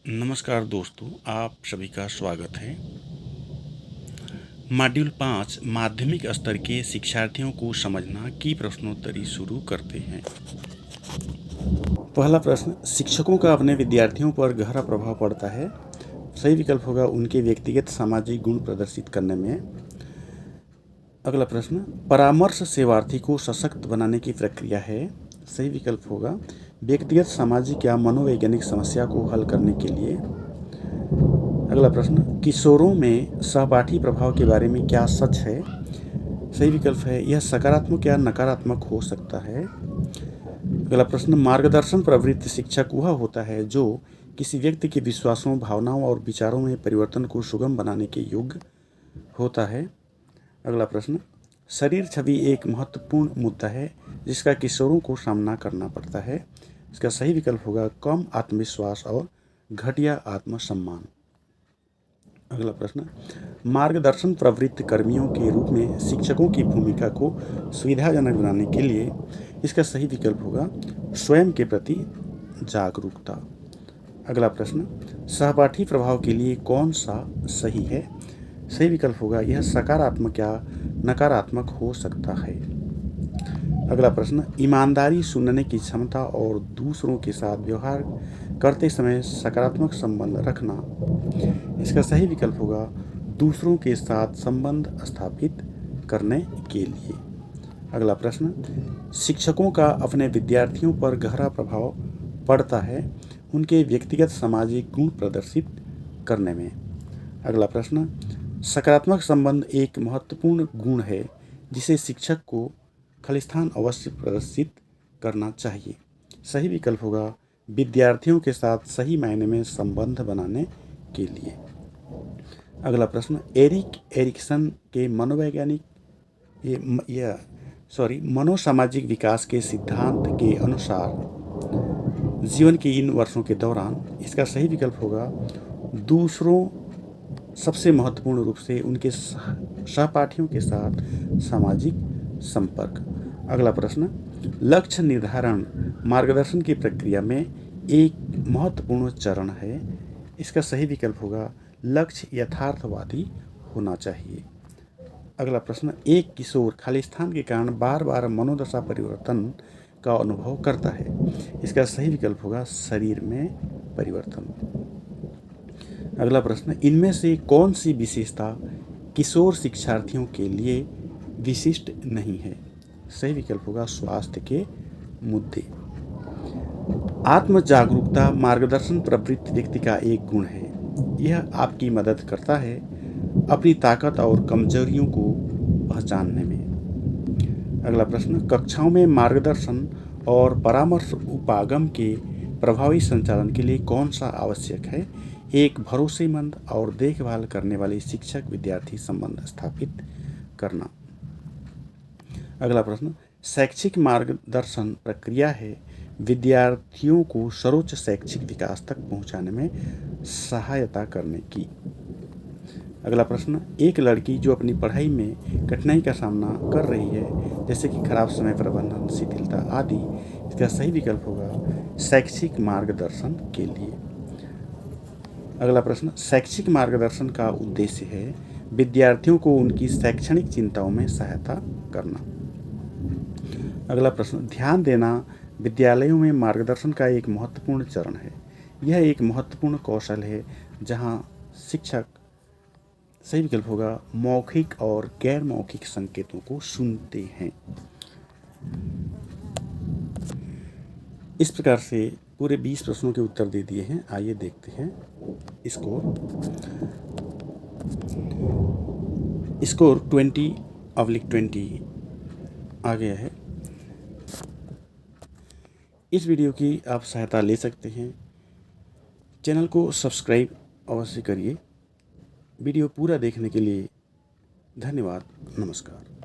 नमस्कार दोस्तों, आप सभी का स्वागत है। मॉड्यूल 5 माध्यमिक स्तर के शिक्षार्थियों को समझना की प्रश्नोत्तरी शुरू करते हैं। पहला प्रश्न, शिक्षकों का अपने विद्यार्थियों पर गहरा प्रभाव पड़ता है। सही विकल्प होगा उनके व्यक्तिगत सामाजिक गुण प्रदर्शित करने में। अगला प्रश्न, परामर्श सेवार्थी को सशक्त बनाने की प्रक्रिया है। सही विकल्प होगा व्यक्तिगत सामाजिक या मनोवैज्ञानिक समस्या को हल करने के लिए। अगला प्रश्न, किशोरों में सहपाठी प्रभाव के बारे में क्या सच है। सही विकल्प है यह सकारात्मक या नकारात्मक हो सकता है। अगला प्रश्न, मार्गदर्शन प्रवृत्त शिक्षक वह होता है जो किसी व्यक्ति के विश्वासों, भावनाओं और विचारों में परिवर्तन को सुगम बनाने के योग्य होता है। अगला प्रश्न, शरीर छवि एक महत्वपूर्ण मुद्दा है जिसका किशोरों को सामना करना पड़ता है। इसका सही विकल्प होगा कम आत्मविश्वास और घटिया आत्मसम्मान। अगला प्रश्न, मार्गदर्शन प्रवृत्त कर्मियों के रूप में शिक्षकों की भूमिका को सुविधाजनक बनाने के लिए इसका सही विकल्प होगा स्वयं के प्रति जागरूकता। अगला प्रश्न, सहपाठी प्रभाव के लिए कौन सा सही है। सही विकल्प होगा यह सकारात्मक या नकारात्मक हो सकता है। अगला प्रश्न, ईमानदारी, सुनने की क्षमता और दूसरों के साथ व्यवहार करते समय सकारात्मक संबंध रखना। इसका सही विकल्प होगा दूसरों के साथ संबंध स्थापित करने के लिए। अगला प्रश्न, शिक्षकों का अपने विद्यार्थियों पर गहरा प्रभाव पड़ता है उनके व्यक्तिगत सामाजिक गुण प्रदर्शित करने में। अगला प्रश्न, सकारात्मक संबंध एक महत्वपूर्ण गुण है जिसे शिक्षक को खालिस्तान अवश्य प्रदर्शित करना चाहिए। सही विकल्प होगा विद्यार्थियों के साथ सही मायने में संबंध बनाने के लिए। अगला प्रश्न, एरिक एरिक्सन के मनोसामाजिक विकास के सिद्धांत के अनुसार जीवन के इन वर्षों के दौरान इसका सही विकल्प होगा दूसरों, सबसे महत्वपूर्ण रूप से उनके सहपाठियों के साथ सामाजिक संपर्क। अगला प्रश्न, लक्ष्य निर्धारण मार्गदर्शन की प्रक्रिया में एक महत्वपूर्ण चरण है। इसका सही विकल्प होगा लक्ष्य यथार्थवादी होना चाहिए। अगला प्रश्न, एक किशोर खालिस्तान के कारण बार बार मनोदशा परिवर्तन का अनुभव करता है। इसका सही विकल्प होगा शरीर में परिवर्तन। अगला प्रश्न, इनमें से कौन सी विशेषता किशोर शिक्षार्थियों के लिए विशिष्ट नहीं है। सही विकल्प होगा स्वास्थ्य के मुद्दे। आत्म जागरूकता मार्गदर्शन प्रवृत्त व्यक्ति का एक गुण है। यह आपकी मदद करता है अपनी ताकत और कमजोरियों को पहचानने में। अगला प्रश्न, कक्षाओं में मार्गदर्शन और परामर्श उपागम के प्रभावी संचालन के लिए कौन सा आवश्यक है। एक भरोसेमंद और देखभाल करने वाले शिक्षक विद्यार्थी संबंध स्थापित करना। अगला प्रश्न, शैक्षिक मार्गदर्शन प्रक्रिया है विद्यार्थियों को सर्वोच्च शैक्षिक विकास तक पहुंचाने में सहायता करने की। अगला प्रश्न, एक लड़की जो अपनी पढ़ाई में कठिनाई का सामना कर रही है जैसे कि खराब समय प्रबंधन, शिथिलता आदि, इसका सही विकल्प होगा शैक्षिक मार्गदर्शन के लिए। अगला प्रश्न, शैक्षिक मार्गदर्शन का उद्देश्य है विद्यार्थियों को उनकी शैक्षणिक चिंताओं में सहायता करना। अगला प्रश्न, ध्यान देना विद्यालयों में मार्गदर्शन का एक महत्वपूर्ण चरण है। यह एक महत्वपूर्ण कौशल है जहां शिक्षक, सही विकल्प होगा मौखिक और गैर मौखिक संकेतों को सुनते हैं। इस प्रकार से पूरे 20 प्रश्नों के उत्तर दे दिए हैं। आइए देखते हैं स्कोर 20/20 आ गया है। इस वीडियो की आप सहायता ले सकते हैं। चैनल को सब्सक्राइब अवश्य करिए। वीडियो पूरा देखने के लिए धन्यवाद। नमस्कार।